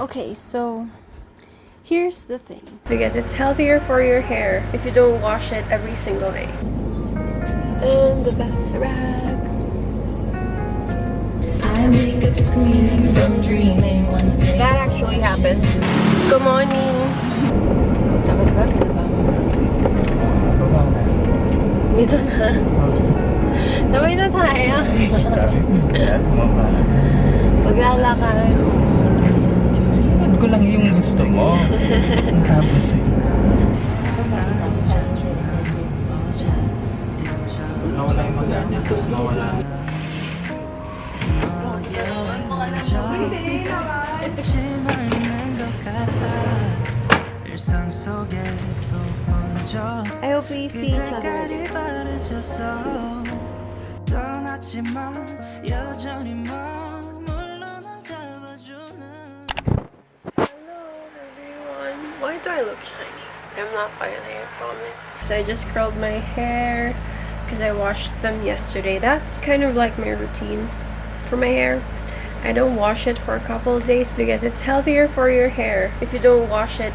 Okay, so here's the thing. Because it's healthier for your hair if you don't wash it every single day. And the bags are back. I wake up screaming from dreaming one day. That actually happened. Good morning. Dapat ba pinababa? Baba na. Dito na. Sabay na tayo. Sabi ko, bumaba na. Paglalakad. Ano ko lang yung gusto mo. Tapos eh. Nawala yung magana. Tapos nawala. I hope we see each other soon. Hello everyone. Why do I look shiny? I'm not oily, I promise. So I just curled my hair because I washed them yesterday. That's kind of like my routine for my hair. I don't wash it for a couple of days because it's healthier for your hair if you don't wash it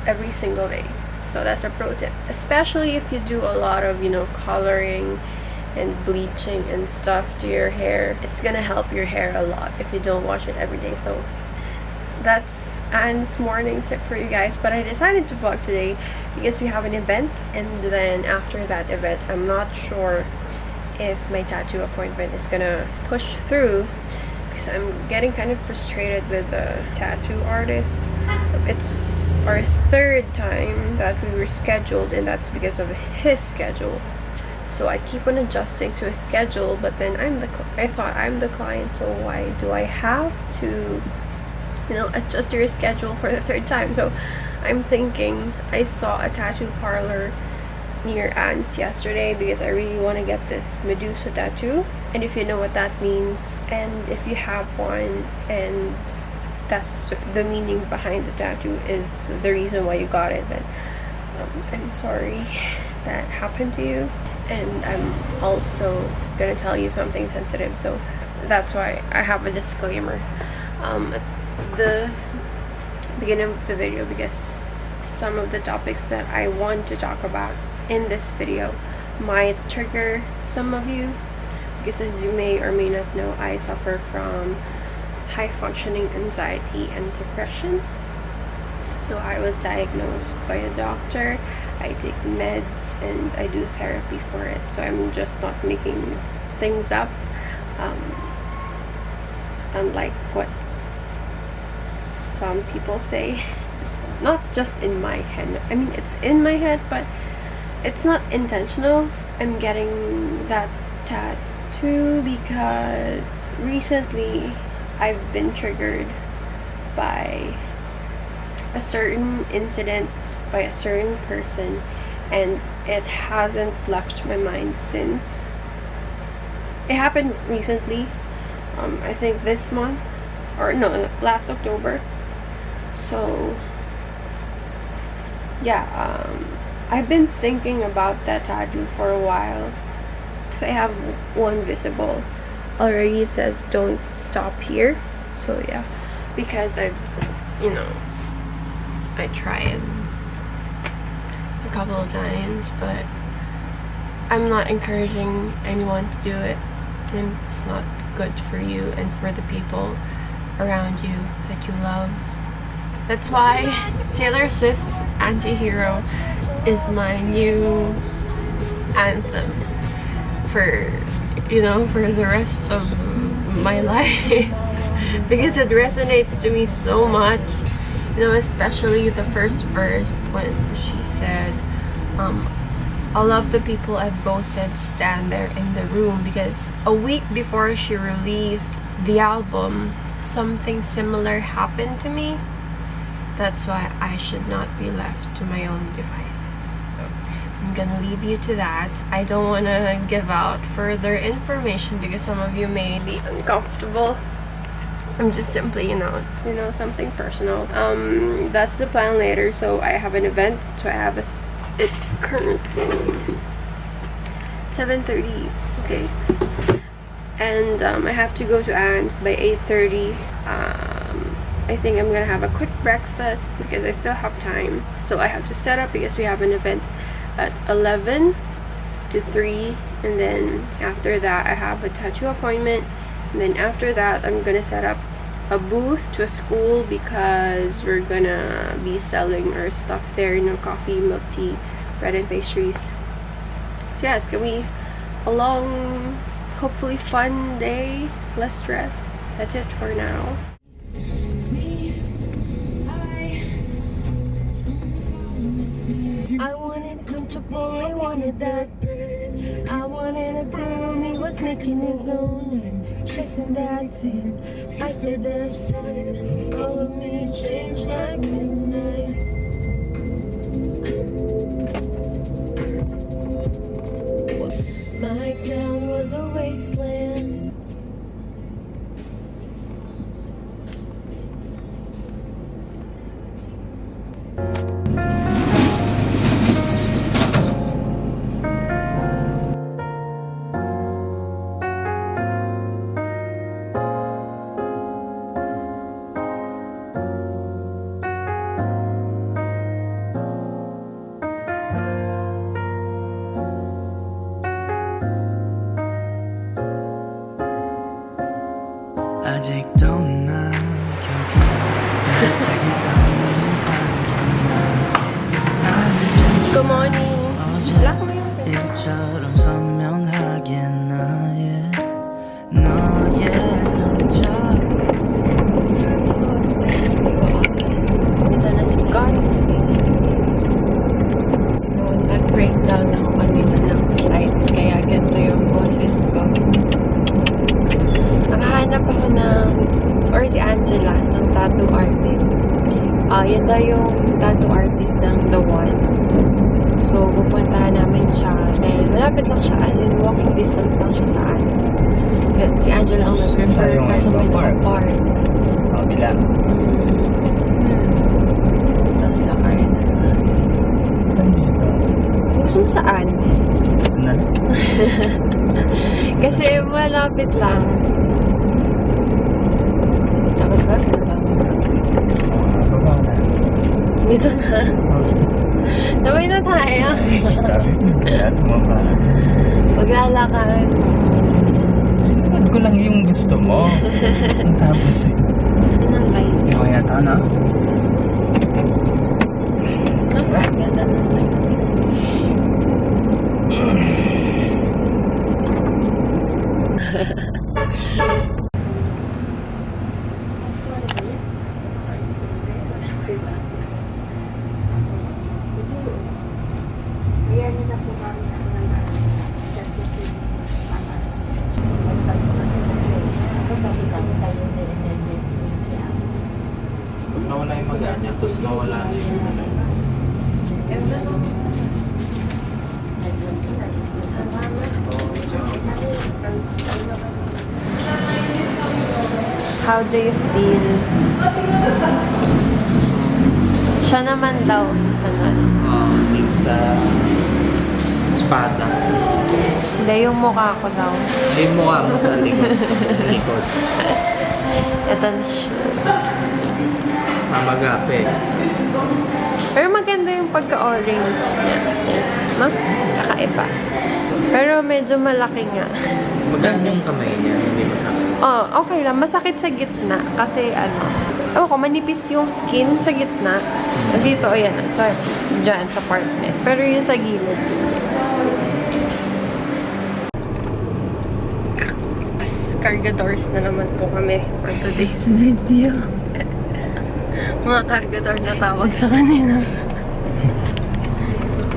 every single day. So that's a pro tip, especially if you do a lot of, you know, coloring and bleaching and stuff to your hair. It's gonna help your hair a lot if you don't wash it every day. So that's Anne's morning tip for you guys. But I decided to vlog today because we have an event, and then after that event I'm not sure if my tattoo appointment is gonna push through because I'm getting kind of frustrated with the tattoo artist. It's our third time that we were scheduled, and that's because of his schedule. So I keep on adjusting to his schedule, but then I thought I'm the client, so why do I have to, you know, adjust your schedule for the third time? So I'm thinking, I saw a tattoo parlor near Anne's yesterday because I really want to get this Medusa tattoo. And if you know what that means, and if you have one, and that's the meaning behind the tattoo, is the reason why you got it, then I'm sorry that happened to you. And I'm also gonna tell you something sensitive, so that's why I have a disclaimer at the beginning of the video, because some of the topics that I want to talk about in this video might trigger some of you, because as you may or may not know, I suffer from high functioning anxiety and depression. So I was diagnosed by a doctor. I take meds and I do therapy for it, so I'm just not making things up, unlike what some people say. It's not just in my head. I mean, it's in my head, but it's not intentional. I'm getting that tattoo because recently I've been triggered by a certain incident, by a certain person, and it hasn't left my mind since. It happened recently, I think this month, or no, last October. So yeah, I've been thinking about that tattoo for a while, because I have one visible already. It says don't stop here. So yeah, because I've, you know, I tried a couple of times, but I'm not encouraging anyone to do it, and it's not good for you and for the people around you that you love. That's why Taylor Swift's Anti-Hero is my new anthem for, you know, for the rest of my life. Because it resonates to me so much, you know, especially the first verse when she said, all of the people I've ghosted stand there in the room. Because a week before she released the album, something similar happened to me. That's why I should not be left to my own devices. So I'm gonna leave you to that. I don't want to give out further information because some of you may be uncomfortable. I'm just simply, you know, something personal. That's the plan later. So I have an event. So I have it's currently 7:30. Okay. And I have to go to Anne's by 8:30. I think I'm gonna have a quick breakfast because I still have time. So I have to set up because we have an event at 11 to 3, and then after that I have a tattoo appointment, and then after that I'm gonna set up a booth to a school because we're gonna be selling our stuff there, you know, coffee, milk tea, bread and pastries. So yeah, it's gonna be a long, hopefully fun day, less stress. That's it for now. I wanted comfortable, I wanted that. I wanted a groom, he was making his own and chasing that fame. I stayed the same, all of me changed like midnight. My town was a wasteland. 아직도 난 격이 애타게 떠오르는 Good morning. Lock mo yung tent. 일처럼 선명하게 너의 흔적 Dito na si Concy. So, nag-breakdown ako kanina ng slide. Kaya ganito yung boses ko. Nakahanap ako ng, or si Angela, ng tattoo artist. Yun daw yung tattoo artist ng The Ones. So, pupuntahan namin siya. Dahil malapit lang siya. And walking distance lang siya sa Ans. Yun, si Angela ang nag-refer. Kaso may naka-park. Kabila. Tapos lakay na. Gusto mo sa Ans? Na? Kasi malapit lang. Tapos ba? Baba na. Dito na. Sabay na tayo. Sabi ko, kaya tumaba. Maglalakad. Sinunod ko lang yung gusto mo. Tapos eh. Anong light? Ikaw yata na. Ganda ng light. Nawala yung maganya, tapos nawala na yung ano. How do you feel? Siya naman daw. Sa espada. Hindi, yung mukha ko daw. Yung mukha mo sa likod. Likod. Ito na siya. Mamagape. Pero maganda yung pagka-orange niya. No? Kakaiba. Pero medyo malaki nga. Maganda yung kamay niya, hindi masakit. Oh, okay lang. Masakit sa gitna. Kasi ano, ewan ko, manipis yung skin sa gitna. Dito, ayan. Sorry. Diyan, sa part na. Pero yung sa gilid. As cargadors na naman po kami for today's video. Mga cargador na tawag sa kanila.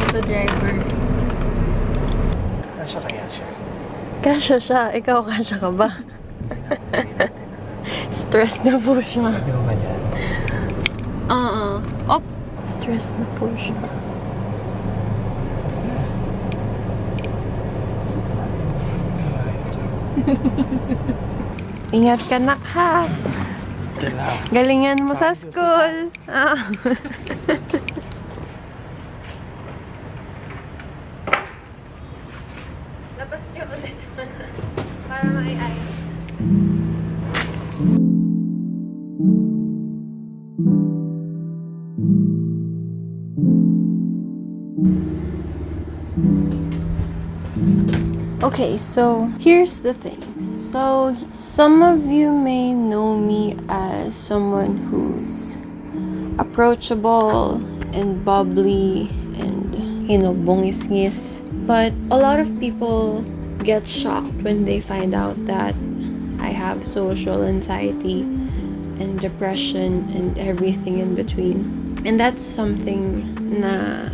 Ito driver. Kasya kaya siya? Kasya siya. Ikaw, kasya ka ba? Stress na po siya. Pwede mo ba dyan? Op! Stress na po siya. Ingat ka, nak, ha? Galingan mo sa school. Labas niyo ulit. Para ma-i-ayos. Okay, so here's the thing. So some of you may know me as someone who's approachable and bubbly and, bungis-ngis. But a lot of people get shocked when they find out that I have social anxiety and depression and everything in between. And that's something na,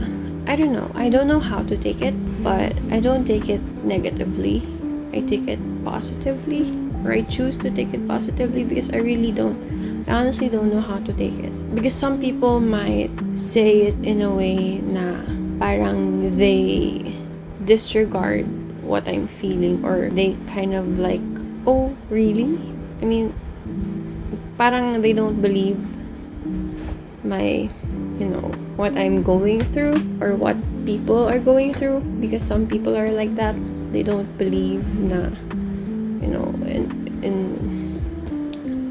I don't know. I don't know how to take it, but I don't take it negatively. I take it positively, or I choose to take it positively because I honestly don't know how to take it. Because some people might say it in a way na parang they disregard what I'm feeling, or they kind of like, oh, really? I mean, parang they don't believe my, what I'm going through or what people are going through, because some people are like that. They don't believe na,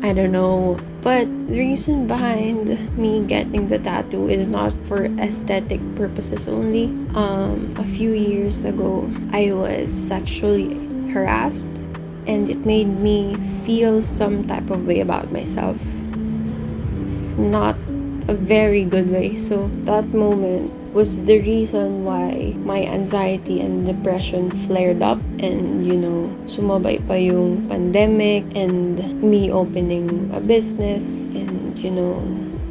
I don't know. But the reason behind me getting the tattoo is not for aesthetic purposes only. A few years ago, I was sexually harassed, and it made me feel some type of way about myself. Not a very good way. So that moment was the reason why my anxiety and depression flared up, and sumabay pa yung pandemic and me opening a business, and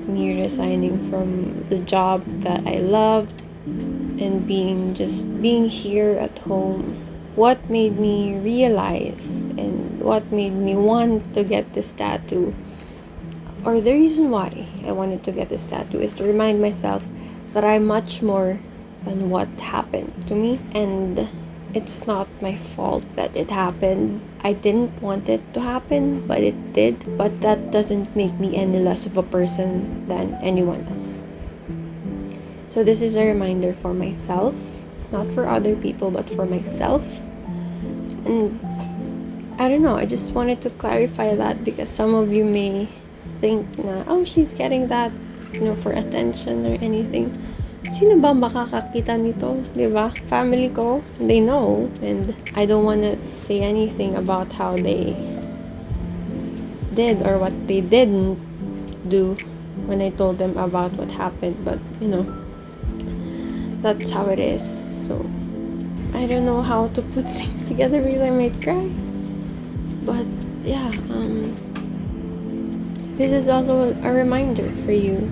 me resigning from the job that I loved and being here at home. What made me realize and what made me want to get this tattoo, or the reason why I wanted to get this tattoo, is to remind myself that I'm much more than what happened to me, and it's not my fault that it happened. I didn't want it to happen, but it did. But that doesn't make me any less of a person than anyone else. So this is a reminder for myself, not for other people, but for myself. And I don't know, I just wanted to clarify that, because some of you may think na, oh, she's getting that, for attention or anything. Sino ba makakakita nito, diba? Family ko, they know, and I don't want to say anything about how they did or what they didn't do when I told them about what happened, but that's how it is. So I don't know how to put things together because I might cry. But yeah, this is also a reminder for you,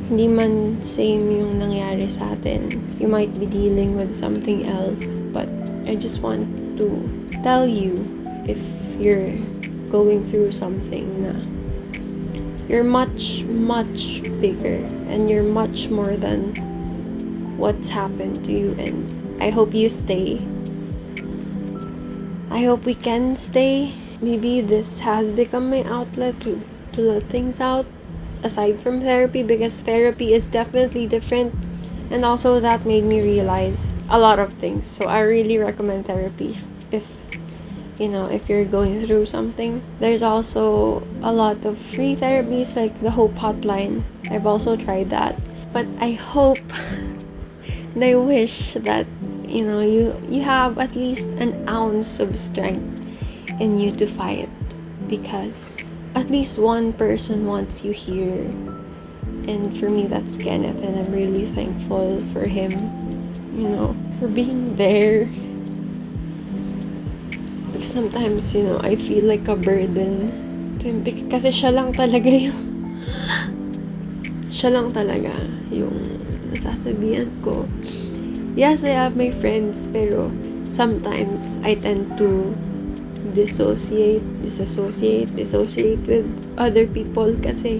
hindi man same yung nangyari sa atin. You might be dealing with something else, but I just want to tell you, if you're going through something na you're much, much bigger, and you're much more than what's happened to you, and I hope you stay. I hope we can stay. Maybe this has become my outlet to let things out, aside from therapy, because therapy is definitely different, and also that made me realize a lot of things. So I really recommend therapy if you're going through something. There's also a lot of free therapies like the Hope Hotline. I've also tried that, but I hope and I wish that you have at least an ounce of strength in you to fight, because at least one person wants you here, and for me that's Kenneth, and I'm really thankful for him, for being there. Because sometimes, I feel like a burden to him, kasi siya lang talaga yung nasasabihan ko. Yes, I have my friends, pero sometimes I tend to dissociate with other people, kasi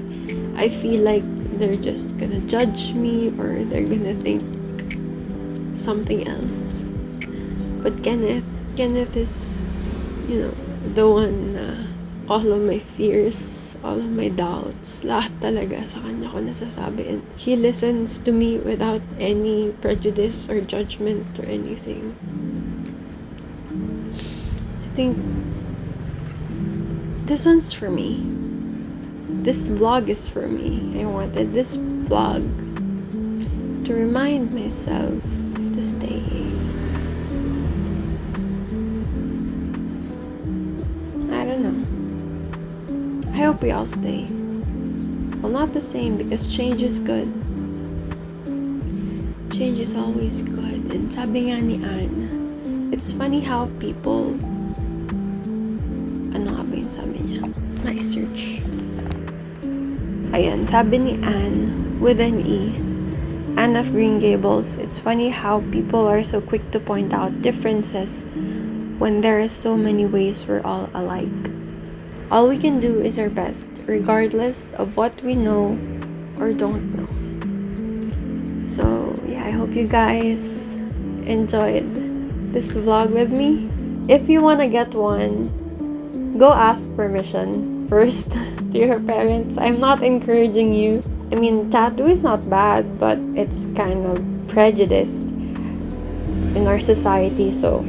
I feel like they're just gonna judge me, or they're gonna think something else. But Kenneth is, the one na all of my fears, all of my doubts, lahat talaga sa kanya ko nasasabi, and he listens to me without any prejudice or judgment or anything. I think this one's for me. this vlog is for me. I wanted this vlog to remind myself to stay. I don't know. I hope we all stay. Well, not the same, because change is good. Change is always good. And sabi nga ni Anne, it's funny how people... Ano nga ba yung sabi niya? I search. Ayan, sabi ni Anne, with an E, Anne of Green Gables, it's funny how people are so quick to point out differences when there are so many ways we're all alike. All we can do is our best, regardless of what we know or don't know. So, yeah, I hope you guys enjoyed this vlog with me. If you wanna get one, go ask permission first to your parents. I'm not encouraging you. I mean, tattoo is not bad, but it's kind of prejudiced in our society, so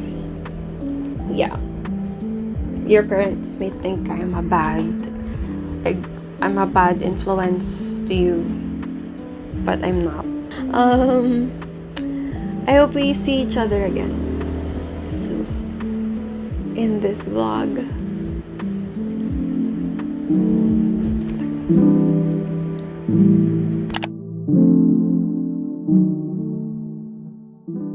yeah. Your parents may think I'm a bad influence to you, but I'm not. I hope we see each other again soon in this vlog.